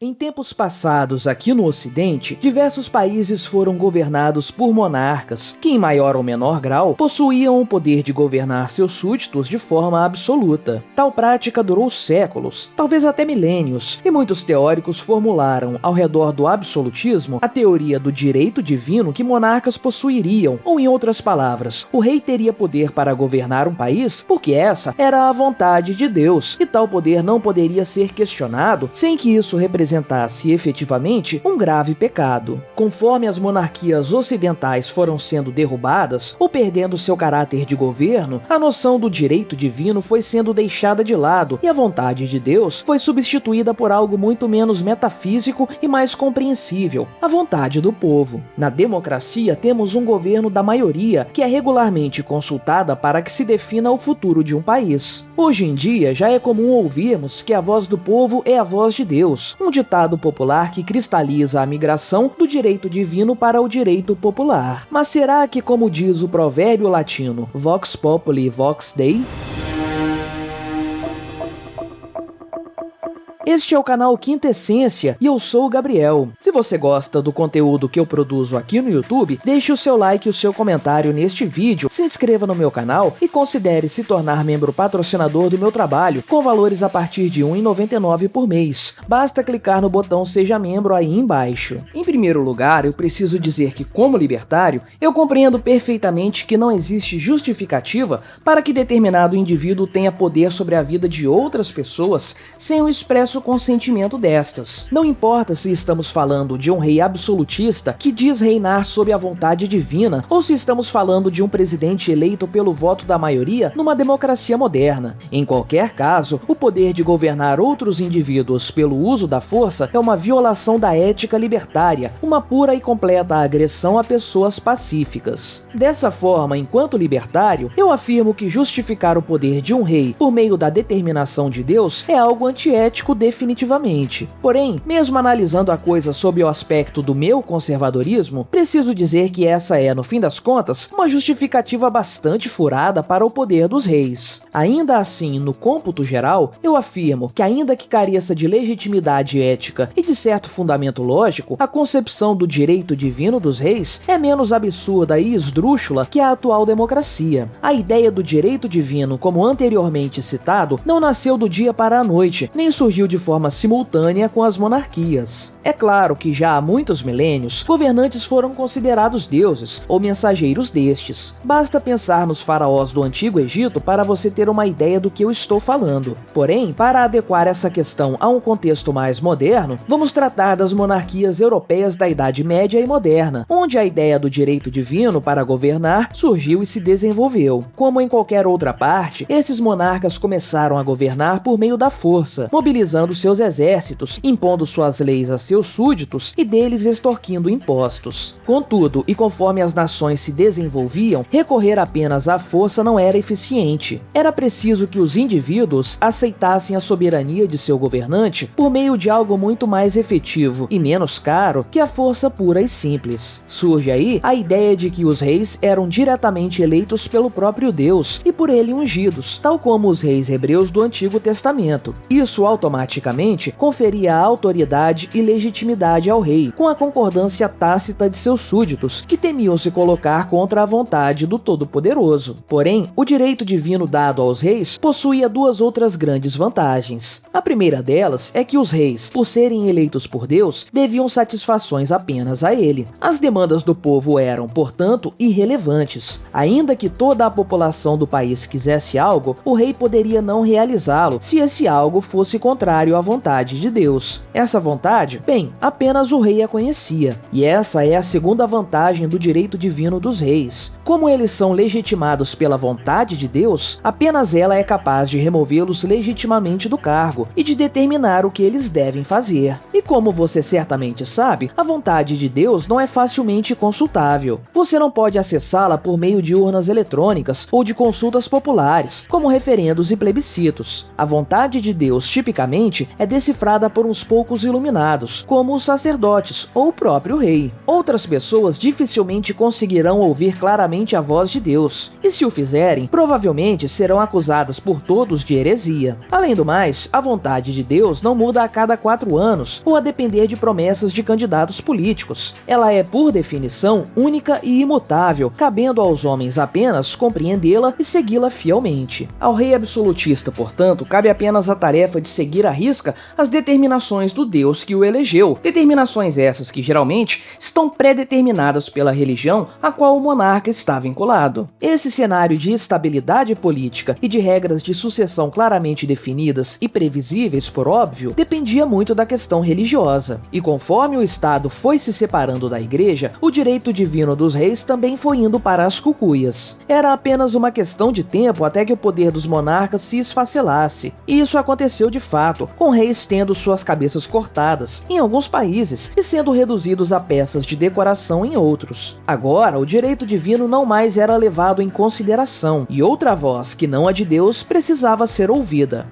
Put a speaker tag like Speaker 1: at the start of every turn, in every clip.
Speaker 1: Em tempos passados, aqui no Ocidente, diversos países foram governados por monarcas, que em maior ou menor grau possuíam o poder de governar seus súditos de forma absoluta. Tal prática durou séculos, talvez até milênios, e muitos teóricos formularam, ao redor do absolutismo, a teoria do direito divino que monarcas possuiriam, ou em outras palavras, o rei teria poder para governar um país porque essa era a vontade de Deus, e tal poder não poderia ser questionado sem que isso representasse efetivamente um grave pecado. Conforme as monarquias ocidentais foram sendo derrubadas ou perdendo seu caráter de governo, a noção do direito divino foi sendo deixada de lado e a vontade de Deus foi substituída por algo muito menos metafísico e mais compreensível, a vontade do povo. Na democracia, temos um governo da maioria que é regularmente consultada para que se defina o futuro de um país. Hoje em dia, já é comum ouvirmos que a voz do povo é a voz de Deus, um ditado popular que cristaliza a migração do direito divino para o direito popular. Mas será que, como diz o provérbio latino, vox populi vox Dei? Este é o canal Quinta Essência e eu sou o Gabriel. Se você gosta do conteúdo que eu produzo aqui no YouTube, deixe o seu like e o seu comentário neste vídeo, se inscreva no meu canal e considere se tornar membro patrocinador do meu trabalho, com valores a partir de R$ 1,99 por mês. Basta clicar no botão Seja Membro aí embaixo. Em primeiro lugar, eu preciso dizer que, como libertário, eu compreendo perfeitamente que não existe justificativa para que determinado indivíduo tenha poder sobre a vida de outras pessoas sem o expresso consentimento destas. Não importa se estamos falando de um rei absolutista que diz reinar sob a vontade divina ou se estamos falando de um presidente eleito pelo voto da maioria numa democracia moderna. Em qualquer caso, o poder de governar outros indivíduos pelo uso da força é uma violação da ética libertária, uma pura e completa agressão a pessoas pacíficas. Dessa forma, enquanto libertário, eu afirmo que justificar o poder de um rei por meio da determinação de Deus é algo antiético definitivamente. Porém, mesmo analisando a coisa sob o aspecto do meu conservadorismo, preciso dizer que essa é, no fim das contas, uma justificativa bastante furada para o poder dos reis. Ainda assim, no cômputo geral, eu afirmo que, ainda que careça de legitimidade ética e de certo fundamento lógico, a concepção do direito divino dos reis é menos absurda e esdrúxula que a atual democracia. A ideia do direito divino, como anteriormente citado, não nasceu do dia para a noite, nem surgiu de forma simultânea com as monarquias. É claro que já há muitos milênios, governantes foram considerados deuses ou mensageiros destes. Basta pensar nos faraós do Antigo Egito para você ter uma ideia do que eu estou falando. Porém, para adequar essa questão a um contexto mais moderno, vamos tratar das monarquias europeias da Idade Média e Moderna, onde a ideia do direito divino para governar surgiu e se desenvolveu. Como em qualquer outra parte, esses monarcas começaram a governar por meio da força, mobilizando seus exércitos, impondo suas leis a seus súditos e deles extorquindo impostos. Contudo, e conforme as nações se desenvolviam, recorrer apenas à força não era eficiente. Era preciso que os indivíduos aceitassem a soberania de seu governante por meio de algo muito mais efetivo e menos caro que a força pura e simples. Surge aí a ideia de que os reis eram diretamente eleitos pelo próprio Deus e por ele ungidos, tal como os reis hebreus do Antigo Testamento. Isso automaticamente conferia autoridade e legitimidade ao rei, com a concordância tácita de seus súditos, que temiam se colocar contra a vontade do Todo-Poderoso. Porém, o direito divino dado aos reis possuía duas outras grandes vantagens. A primeira delas é que os reis, por serem eleitos por Deus, deviam satisfações apenas a ele. As demandas do povo eram, portanto, irrelevantes. Ainda que toda a população do país quisesse algo, o rei poderia não realizá-lo se esse algo fosse contrário à vontade de Deus. Essa vontade, bem, apenas o rei a conhecia. E essa é a segunda vantagem do direito divino dos reis. Como eles são legitimados pela vontade de Deus, apenas ela é capaz de removê-los legitimamente do cargo e de determinar o que eles devem fazer. E como você certamente sabe, a vontade de Deus não é facilmente consultável. Você não pode acessá-la por meio de urnas eletrônicas ou de consultas populares, como referendos e plebiscitos. A vontade de Deus, tipicamente, geralmente é decifrada por uns poucos iluminados, como os sacerdotes ou o próprio rei. Outras pessoas dificilmente conseguirão ouvir claramente a voz de Deus, e se o fizerem, provavelmente serão acusadas por todos de heresia. Além do mais, a vontade de Deus não muda a cada 4 anos ou a depender de promessas de candidatos políticos. Ela é, por definição, única e imutável, cabendo aos homens apenas compreendê-la e segui-la fielmente. Ao rei absolutista, portanto, cabe apenas a tarefa de seguir à risca as determinações do Deus que o elegeu, determinações essas que geralmente estão pré-determinadas pela religião a qual o monarca está vinculado. Esse cenário de estabilidade política e de regras de sucessão claramente definidas e previsíveis, por óbvio, dependia muito da questão religiosa. E conforme o Estado foi se separando da Igreja, o direito divino dos reis também foi indo para as cucuias. Era apenas uma questão de tempo até que o poder dos monarcas se esfacelasse. E isso aconteceu de fato, com reis tendo suas cabeças cortadas em alguns países e sendo reduzidos a peças de decoração em outros. Agora, o direito divino não mais era levado em consideração e outra voz, que não a de Deus, precisava ser ouvida.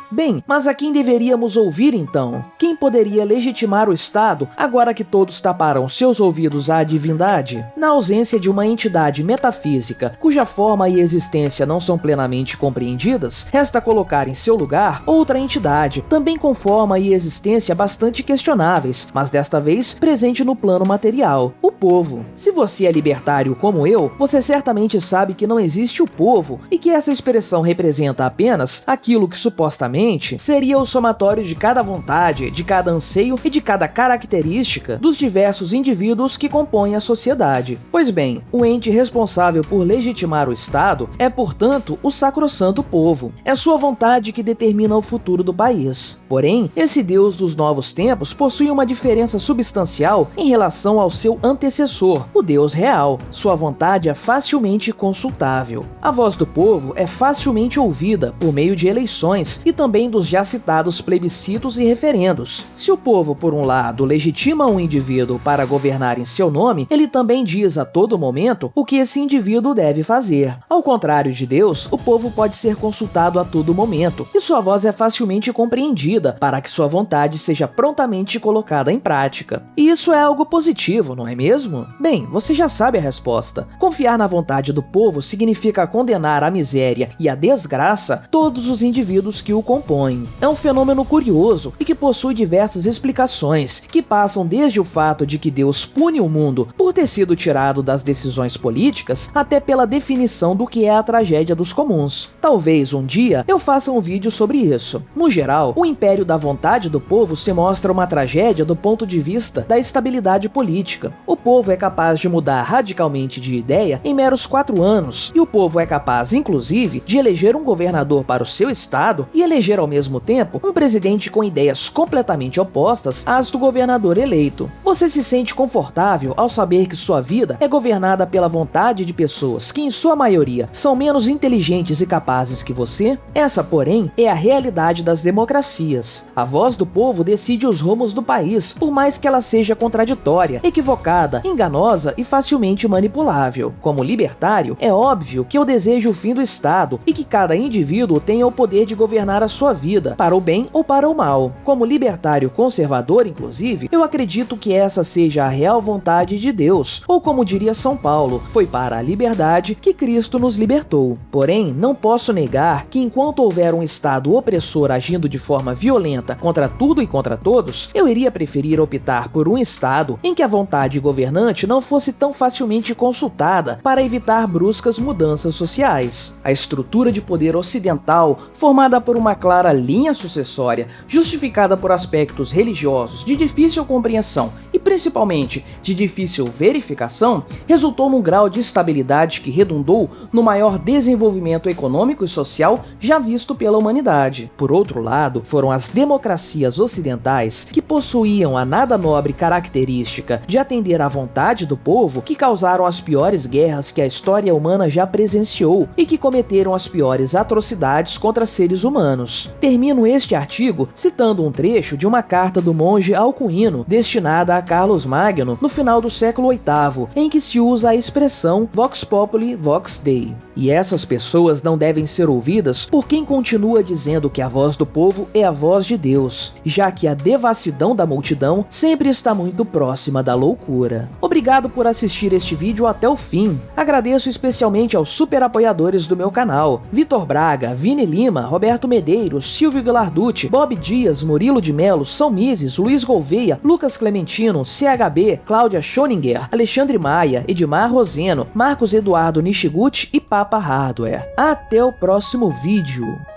Speaker 1: Bem, mas a quem deveríamos ouvir então? Quem poderia legitimar o Estado agora que todos taparam seus ouvidos à divindade? Na ausência de uma entidade metafísica cuja forma e existência não são plenamente compreendidas, resta colocar em seu lugar outra entidade, também com forma e existência bastante questionáveis, mas desta vez presente no plano material: o povo. Se você é libertário como eu, você certamente sabe que não existe o povo e que essa expressão representa apenas aquilo que supostamente seria o somatório de cada vontade, de cada anseio e de cada característica dos diversos indivíduos que compõem a sociedade. Pois bem, o ente responsável por legitimar o Estado é, portanto, o sacrossanto povo. É sua vontade que determina o futuro do país. Porém, esse Deus dos novos tempos possui uma diferença substancial em relação ao seu antecessor, o Deus real. Sua vontade é facilmente consultável. A voz do povo é facilmente ouvida por meio de eleições e também dos já citados plebiscitos e referendos. Se o povo, por um lado, legitima um indivíduo para governar em seu nome, ele também diz a todo momento o que esse indivíduo deve fazer. Ao contrário de Deus, o povo pode ser consultado a todo momento, e sua voz é facilmente compreendida para que sua vontade seja prontamente colocada em prática. E isso é algo positivo, não é mesmo? Bem, você já sabe a resposta. Confiar na vontade do povo significa condenar à miséria e à desgraça todos os indivíduos que o compõem. É um fenômeno curioso e que possui diversas explicações, que passam desde o fato de que Deus pune o mundo por ter sido tirado das decisões políticas, até pela definição do que é a tragédia dos comuns. Talvez um dia eu faça um vídeo sobre isso. No geral, o império da vontade do povo se mostra uma tragédia do ponto de vista da estabilidade política. O povo é capaz de mudar radicalmente de ideia em meros 4 anos, e o povo é capaz, inclusive, de eleger um governador para o seu estado e eleger ao mesmo tempo um presidente com ideias completamente opostas às do governador eleito. Você se sente confortável ao saber que sua vida é governada pela vontade de pessoas que, em sua maioria, são menos inteligentes e capazes que você? Essa, porém, é a realidade das democracias. A voz do povo decide os rumos do país, por mais que ela seja contraditória, equivocada, enganosa e facilmente manipulável. Como libertário, é óbvio que eu desejo o fim do Estado e que cada indivíduo tenha o poder de governar a sua vida, para o bem ou para o mal. Como libertário conservador, inclusive, eu acredito que essa seja a real vontade de Deus, ou como diria São Paulo, foi para a liberdade que Cristo nos libertou. Porém, não posso negar que enquanto houver um Estado opressor agindo de forma violenta contra tudo e contra todos, eu iria preferir optar por um Estado em que a vontade governante não fosse tão facilmente consultada para evitar bruscas mudanças sociais. A estrutura de poder ocidental, formada por uma clara linha sucessória, justificada por aspectos religiosos de difícil compreensão e principalmente de difícil verificação, resultou num grau de estabilidade que redundou no maior desenvolvimento econômico e social já visto pela humanidade. Por outro lado, foram as democracias ocidentais, que possuíam a nada nobre característica de atender à vontade do povo, que causaram as piores guerras que a história humana já presenciou e que cometeram as piores atrocidades contra seres humanos. Termino este artigo citando um trecho de uma carta do monge Alcuino, destinada a Carlos Magno no final do século VIII, em que se usa a expressão Vox Populi, Vox Dei. E essas pessoas não devem ser ouvidas por quem continua dizendo que a voz do povo é a voz de Deus, já que a devassidão da multidão sempre está muito próxima da loucura. Obrigado por assistir este vídeo até o fim. Agradeço especialmente aos super apoiadores do meu canal: Vitor Braga, Vini Lima, Roberto Medeiros, Silvio Guilarducci, Bob Dias, Murilo de Melo, São Mises, Luiz Gouveia, Lucas Clementino, CHB, Cláudia Schoninger, Alexandre Maia, Edmar Roseno, Marcos Eduardo Nishiguchi e Papa Hardware. Até o próximo vídeo.